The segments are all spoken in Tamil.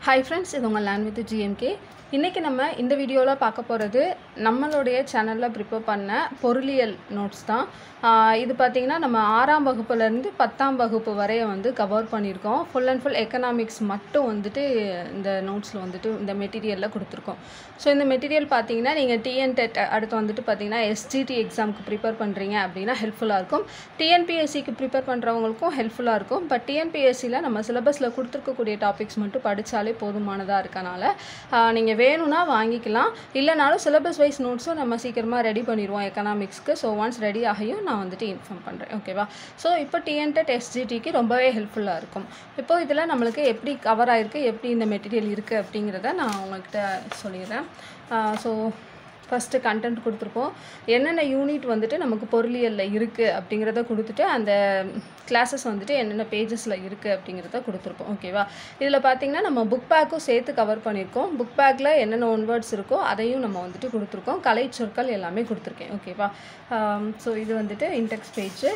Hi friends, இது உங்கள் லேண்ட் வித் GMK. இன்றைக்கி நம்ம இந்த வீடியோவில் பார்க்க போகிறது நம்மளுடைய சேனலில் ப்ரிப்பேர் பண்ண பொருளியல் நோட்ஸ் தான். இது பார்த்திங்கன்னா நம்ம 6ஆம் வகுப்புலேருந்து 10ஆம் வகுப்பு வரைய வந்து கவர் பண்ணியிருக்கோம். ஃபுல் அண்ட் ஃபுல் எக்கனாமிக்ஸ் மட்டும் வந்துட்டு இந்த நோட்ஸில் வந்துட்டு இந்த மெட்டீரியலில் கொடுத்துருக்கோம். ஸோ இந்த மெட்டீரியல் பார்த்திங்கன்னா நீங்கள் TNTET அடுத்து வந்துட்டு பார்த்திங்கன்னா SGT எக்ஸாமுக்கு ப்ரிப்பேர் பண்ணுறீங்க அப்படின்னா ஹெல்ப்ஃபுல்லாக இருக்கும். TNPSCக்கு ப்ரிப்பேர் பண்ணுறவங்களுக்கும் ஹெல்ப்ஃபுல்லாக இருக்கும். பட் TNPSCயில் நம்ம சிலபஸில் கொடுத்துருக்கக்கூடிய டாபிக்ஸ் மட்டும் படித்தாலே போதுமானதாக இருக்கனால நீங்கள் வேணும்னா வாங்கிக்கலாம். இல்லைனாலும் சிலபஸ் வைஸ் நோட்ஸும் நம்ம சீக்கிரமாக ரெடி பண்ணிடுவோம் எக்கனாமிக்ஸ்க்கு. ஸோ ஒன்ஸ் ரெடி ஆகியும் நான் வந்துட்டு இன்ஃபார்ம் பண்ணுறேன், ஓகேவா? ஸோ இப்போ TNTET SGTக்கு ரொம்பவே ஹெல்ப்ஃபுல்லாக இருக்கும். இப்போ இதில் நம்மளுக்கு எப்படி கவர் ஆகிருக்கு, எப்படி இந்த மெட்டீரியல் இருக்குது அப்படிங்கிறத நான் உங்கள்கிட்ட சொல்லிடுறேன். ஸோ ஃபஸ்ட்டு கண்டென்ட் கொடுத்துருப்போம். என்னென்ன யூனிட் வந்துட்டு நமக்கு பொருளியலில் இருக்குது அப்படிங்கிறத கொடுத்துட்டு அந்த கிளாஸஸ் வந்துட்டு என்னென்ன பேஜஸில் இருக்குது அப்படிங்கிறத கொடுத்துருப்போம், ஓகேவா? இதில் பார்த்திங்கன்னா நம்ம புக் பேக்கும் சேர்த்து கவர் பண்ணியிருக்கோம். புக் பேக்கில் என்னென்ன ஒன்வேர்ட்ஸ் இருக்கோ அதையும் நம்ம வந்துட்டு கொடுத்துருக்கோம். கலை சொற்கள் எல்லாமே கொடுத்துருக்கேன், ஓகேவா? ஸோ இது வந்துட்டு இன்டெக்ஸ் பேஜ்.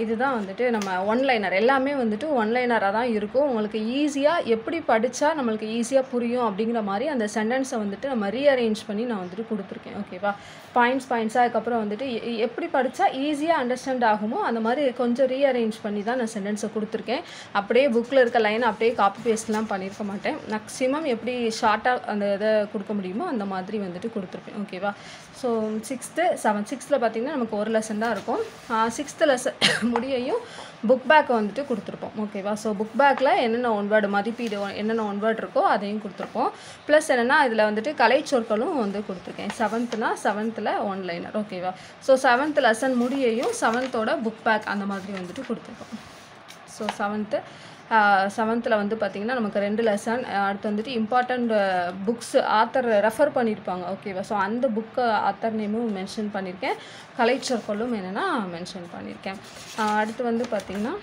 இதுதான் வந்துட்டு நம்ம ஒன்லைனர் எல்லாமே வந்துட்டு ஒன்லைனராக தான் இருக்கும். உங்களுக்கு ஈஸியாக எப்படி படித்தா நம்மளுக்கு ஈஸியாக புரியும் அப்படிங்கிற மாதிரி அந்த சென்டென்ஸை வந்துட்டு நம்ம ரீஅரேஞ்ச் பண்ணி நான் வந்துட்டு கொடுத்துருக்கேன், ஓகேவா? பாயிண்ட்ஸாக அதுக்கப்புறம் வந்துட்டு எப்படி படித்தா ஈஸியாக அண்டர்ஸ்டாண்ட் ஆகுமோ அந்த மாதிரி கொஞ்சம் ரீஅரேஞ்ச் பண்ணி தான் நான் சென்டென்ஸை கொடுத்துருக்கேன். அப்படியே புக்கில் இருக்க லைன் அப்படியே காப்பி பேஸ்ட்லாம் பண்ணியிருக்க மாட்டேன். மேக்ஸிமம் எப்படி ஷார்ட்டாக அந்த இதை கொடுக்க முடியுமோ அந்த மாதிரி வந்துட்டு கொடுத்துருப்பேன், ஓகேவா? ஸோ 6th 7th 6th பார்த்திங்கன்னா நமக்கு ஒரு லெசன் தான் இருக்கும். 6th லெசன் முடியையும் புக் பேக்கை வந்துட்டு கொடுத்துருப்போம், ஓகேவா? ஸோ புக் பேக்கில் என்னென்ன ஒன்வேர்டு மதிப்பீடு என்னென்ன ஒன்வேர்டு இருக்கோ அதையும் கொடுத்துருப்போம். ப்ளஸ் என்னென்னா இதில் வந்துட்டு கலை சொற்களும் வந்து கொடுத்துருக்கேன். 7th ஒன்லைனர், ஓகேவா? ஸோ 7th லெசன் முடியையும் 7th புக் பேக் அந்த மாதிரி வந்துட்டு கொடுத்துருக்கோம். ஸோ 7th வந்து பார்த்திங்கன்னா நமக்கு 2 லெசன். அடுத்து வந்துட்டு இம்பார்ட்டண்ட் புக்ஸ் ஆத்தர் ரெஃபர் பண்ணியிருப்பாங்க, ஓகேவா? ஸோ அந்த புக்கு ஆத்தர் நேமும் மென்ஷன் பண்ணியிருக்கேன். கலை சொற்களும் என்னென்னா மென்ஷன் பண்ணியிருக்கேன். அடுத்து வந்து பார்த்திங்கன்னா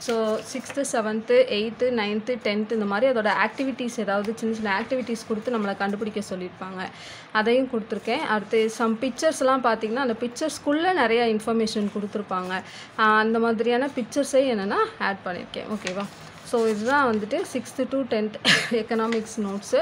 so 6th 7th 8th 9th 10th இந்த மாதிரி அதோட ஆக்டிவிட்டீஸ் ஏதாவது சின்ன சின்ன ஆக்டிவிட்டீஸ் கொடுத்து நம்மளை கண்டுபிடிக்க சொல்லியிருப்பாங்க, அதையும் கொடுத்துருக்கேன். அடுத்து சம் பிக்சர்ஸ்லாம் பார்த்திங்கன்னா அந்த பிக்சர்ஸ்குள்ளே நிறைய இன்ஃபர்மேஷன் கொடுத்துருப்பாங்க. அந்த மாதிரியான பிக்சர்ஸை என்னென்னா ஆட் பண்ணியிருக்கேன், ஓகேவா? ஸோ இதுதான் வந்துட்டு 6th to 10th economics notes.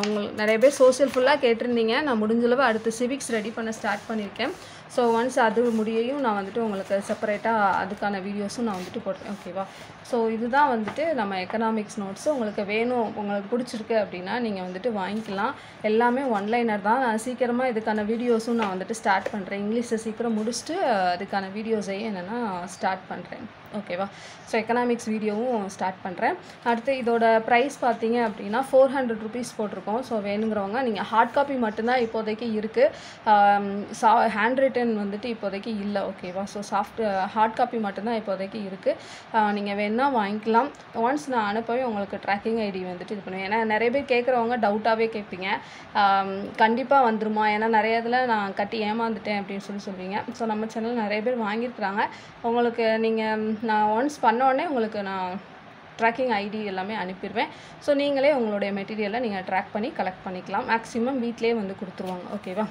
உங்களுக்கு நிறைய பேர் சோசியல் ஃபுல்லாக கேட்டிருந்தீங்க. நான் முடிஞ்சளவு அடுத்து சிவிக்ஸ் ரெடி பண்ண ஸ்டார்ட் பண்ணியிருக்கேன். ஸோ ஒன்ஸ் அது முடியையும் நான் வந்துட்டு உங்களுக்கு செப்பரேட்டாக அதுக்கான வீடியோஸும் நான் வந்துட்டு போடுறேன், ஓகேவா? ஸோ இதுதான் வந்துட்டு நம்ம எக்கனாமிக்ஸ் நோட்ஸு. உங்களுக்கு வேணும், உங்களுக்கு பிடிச்சிருக்கு அப்படின்னா நீங்கள் வந்துட்டு வாங்கிக்கலாம். எல்லாமே ஒன்லைனர் தான். நான் சீக்கிரமாக இதுக்கான வீடியோஸும் நான் வந்துட்டு ஸ்டார்ட் பண்ணுறேன். இங்கிலீஷை சீக்கிரம் முடிச்சுட்டு அதுக்கான வீடியோஸையும் என்னென்னா ஸ்டார்ட் பண்ணுறேன், ஓகேவா? ஸோ எக்கனாமிக்ஸ் வீடியோவும் ஸ்டார்ட் பண்ணுறேன். அடுத்து இதோட ப்ரைஸ் பார்த்தீங்க அப்படின்னா 400 rupees போட்டிருக்கோம். ஸோ வேணுங்கிறவங்க நீங்கள் ஹார்ட் காப்பி மட்டும்தான் இப்போதைக்கு இருக்குது. ஹேண்ட் ரிட்டன் வந்துட்டு இப்போதைக்கு இல்லை, ஓகேவா? ஸோ ஹார்ட் காப்பி மட்டும்தான் இப்போதைக்கு இருக்குது. நீங்கள் வேணால் வாங்கிக்கலாம். ஒன்ஸ் நான் அனுப்பவே உங்களுக்கு ட்ராக்கிங் ஐடி வந்துட்டு இது பண்ணுவேன். ஏன்னா நிறைய பேர் கேட்குறவங்க டவுட்டாகவே கேட்பீங்க, கண்டிப்பாக வந்துருமா? ஏன்னா நிறைய இதில் நான் கட்டி ஏமாந்துட்டேன் அப்படின்னு சொல்லுவீங்க. ஸோ நம்ம சேனல் நிறைய பேர் வாங்கியிருக்கிறாங்க. உங்களுக்கு நான் ஒன்ஸ் பண்ணோடனே உங்களுக்கு நான் ட்ராக்கிங் ஐடி எல்லாமே அனுப்பிடுவேன். ஸோ நீங்களே உங்களுடைய மெட்டீரியலை நீங்கள் ட்ராக் பண்ணி கலெக்ட் பண்ணிக்கலாம். மேக்ஸிமம் வீட்டிலே வந்து கொடுத்துருவாங்க, ஓகேவா?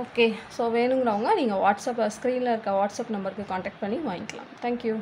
ஓகே, ஸோ வேணுங்கிறவங்க நீங்கள் ஸ்க்ரீனில் இருக்க வாட்ஸ்அப் நம்பருக்கு காண்டாக்ட் பண்ணி வாங்கிக்கலாம். தேங்க்யூ.